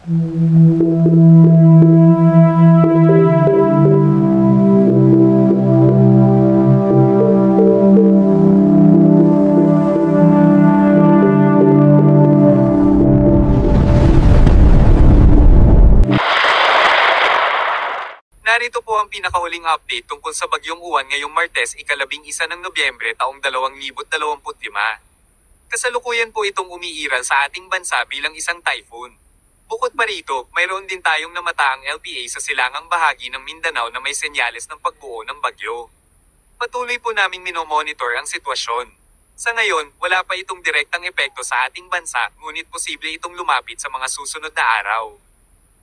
Narito po ang pinakahuling update tungkol sa Bagyong Uwan ngayong Martes, ika-11 ng Nobyembre taong 2025. Kasalukuyan po itong umiiral sa ating bansa bilang isang typhoon. Bukod pa rito, mayroon din tayong namataang LPA sa silangang bahagi ng Mindanao na may senyales ng pagbuo ng bagyo. Patuloy po naming minomonitor ang sitwasyon. Sa ngayon, wala pa itong direktang epekto sa ating bansa, ngunit posible itong lumapit sa mga susunod na araw.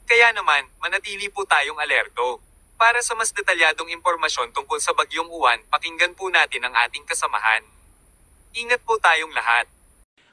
Kaya naman, manatili po tayong alerto. Para sa mas detalyadong impormasyon tungkol sa Bagyong Uwan, pakinggan po natin ang ating kasamahan. Ingat po tayong lahat.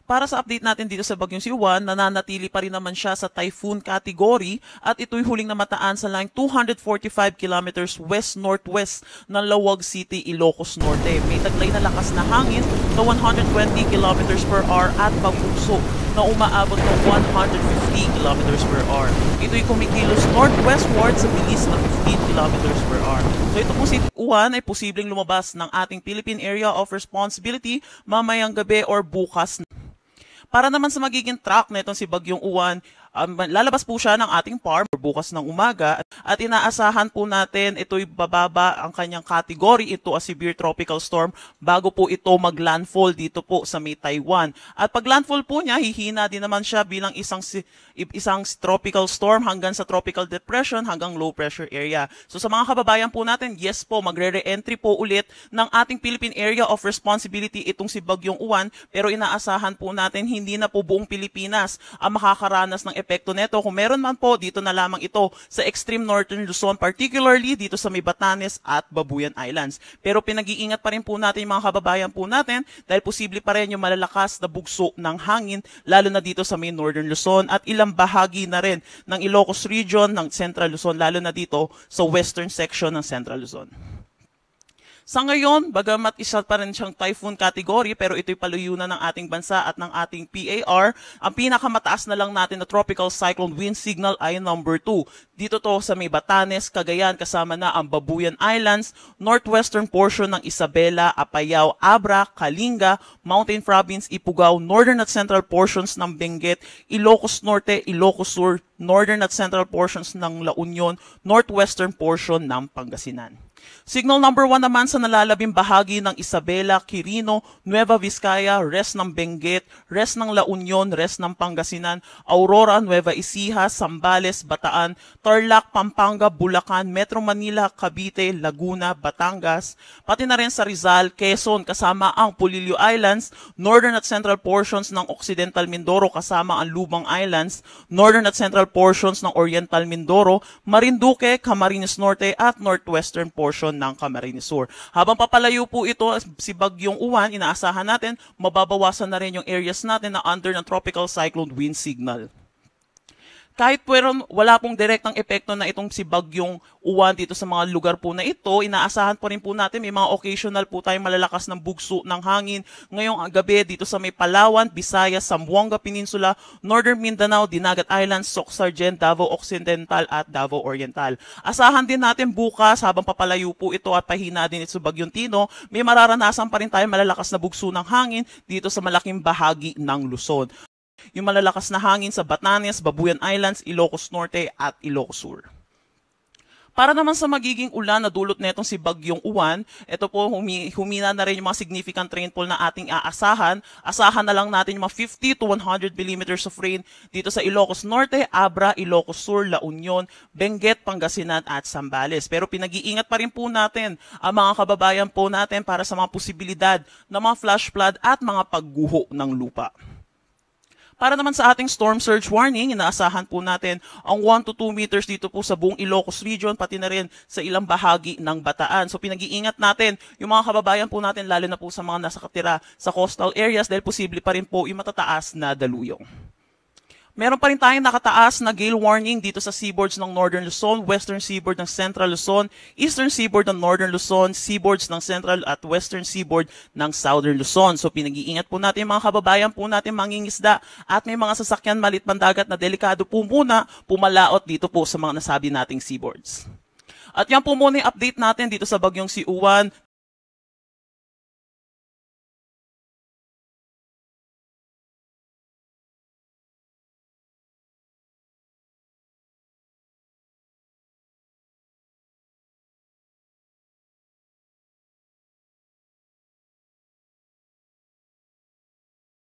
Para sa update natin dito sa Bagyong Uwan, nananatili pa rin naman siya sa typhoon category at ito'y huling namataan sa line 245 kilometers west-northwest ng Lawag City, Ilocos Norte. May taglay na lakas na hangin na 120 kilometers per hour at pabugso na umaabot ng 150 kilometers per hour. Ito'y kumikilos northwestward sa bilis na 15 kilometers per hour. So ito pong si Uwan ay posibleng lumabas ng ating Philippine Area of Responsibility mamayang gabi or bukas. Para naman sa magiging track na itong si Bagyong Uwan, lalabas po siya ng ating farm bukas ng umaga at inaasahan po natin ito'y bababa ang kanyang category, ito a severe tropical storm bago po ito maglandfall dito po sa may Taiwan. At pag landfall po niya, hihina din naman siya bilang isang tropical storm hanggang sa tropical depression hanggang low pressure area. So sa mga kababayan po natin, yes po, magre-re-entry po ulit ng ating Philippine Area of Responsibility itong si Bagyong Uwan, pero inaasahan po natin hindi na po buong Pilipinas ang makakaranas ng epekto neto. Kung meron man po, dito na lamang ito sa extreme northern Luzon, particularly dito sa may Batanes at Babuyan Islands. Pero pinag-iingat pa rin po natin mga kababayan po natin dahil posible pa rin yung malalakas na bugso ng hangin lalo na dito sa may northern Luzon at ilang bahagi na rin ng Ilocos region ng Central Luzon lalo na dito sa western section ng Central Luzon. Sa ngayon, bagamat isa pa rin siyang typhoon category pero ito'y paluyunan ng ating bansa at ng ating PAR, ang pinakamataas na lang natin na tropical cyclone wind signal ay number 2. Dito to sa may Batanes, Cagayan kasama na ang Babuyan Islands, northwestern portion ng Isabela, Apayao, Abra, Kalinga, Mountain Province, Ifugao, northern at central portions ng Benguet, Ilocos Norte, Ilocos Sur, northern at central portions ng La Union, northwestern portion ng Pangasinan. Signal number 1 naman sa nalalabing bahagi ng Isabela, Quirino, Nueva Vizcaya, rest ng Benguet, rest ng La Union, rest ng Pangasinan, Aurora, Nueva Ecija, Zambales, Bataan, Tarlac, Pampanga, Bulacan, Metro Manila, Cavite, Laguna, Batangas, pati na rin sa Rizal, Quezon kasama ang Polillo Islands, northern at central portions ng Occidental Mindoro kasama ang Lubang Islands, northern at central portions ng Oriental Mindoro, Marinduque, Camarines Norte at northwestern portion ng Camarines Sur. Habang papalayo po ito si Bagyong Uwan, inaasahan natin mababawasan na rin yung areas natin na under ng tropical cyclone wind signal. Kahit wala pong direktang epekto na itong si Bagyong Uwan dito sa mga lugar po na ito, inaasahan pa rin po natin may mga occasional po tayong malalakas ng bugso ng hangin ngayong gabi dito sa may Palawan, Visayas, Zamboanga Peninsula, Northern Mindanao, Dinagat Islands, Soc-Sargent, Davao Occidental at Davao Oriental. Asahan din natin bukas habang papalayo po ito at pahina din ito sa Bagyong Tino, may mararanasan pa rin tayong malalakas na bugso ng hangin dito sa malaking bahagi ng Luzon. Yung malalakas na hangin sa Batanes, Babuyan Islands, Ilocos Norte at Ilocos Sur. Para naman sa magiging ulan na dulot netong si Bagyong Uwan, ito po humina na rin yung mga significant rainfall na ating aasahan. Asahan na lang natin yung mga 50 to 100 millimeters of rain dito sa Ilocos Norte, Abra, Ilocos Sur, La Union, Benguet, Pangasinan at Zambales. Pero pinag-iingat pa rin po natin ang mga kababayan po natin para sa mga posibilidad ng mga flash flood at mga pagguho ng lupa. Para naman sa ating storm surge warning, inaasahan po natin ang 1 to 2 meters dito po sa buong Ilocos region, pati na rin sa ilang bahagi ng Bataan. So pinag-iingat natin yung mga kababayan po natin, lalo na po sa mga nakatira sa coastal areas dahil posible pa rin po yung matataas na daluyong. Meron pa rin tayong nakataas na gale warning dito sa seaboards ng Northern Luzon, Western Seaboard ng Central Luzon, Eastern Seaboard ng Northern Luzon, seaboards ng Central at Western Seaboard ng Southern Luzon. So pinag-iingat po natin mga kababayan po natin mangingisda at may mga sasakyan malit pandagat na delikado po muna pumalaot dito po sa mga nasabi nating seaboards. At yan po muna yung update natin dito sa bagyong si Uwan.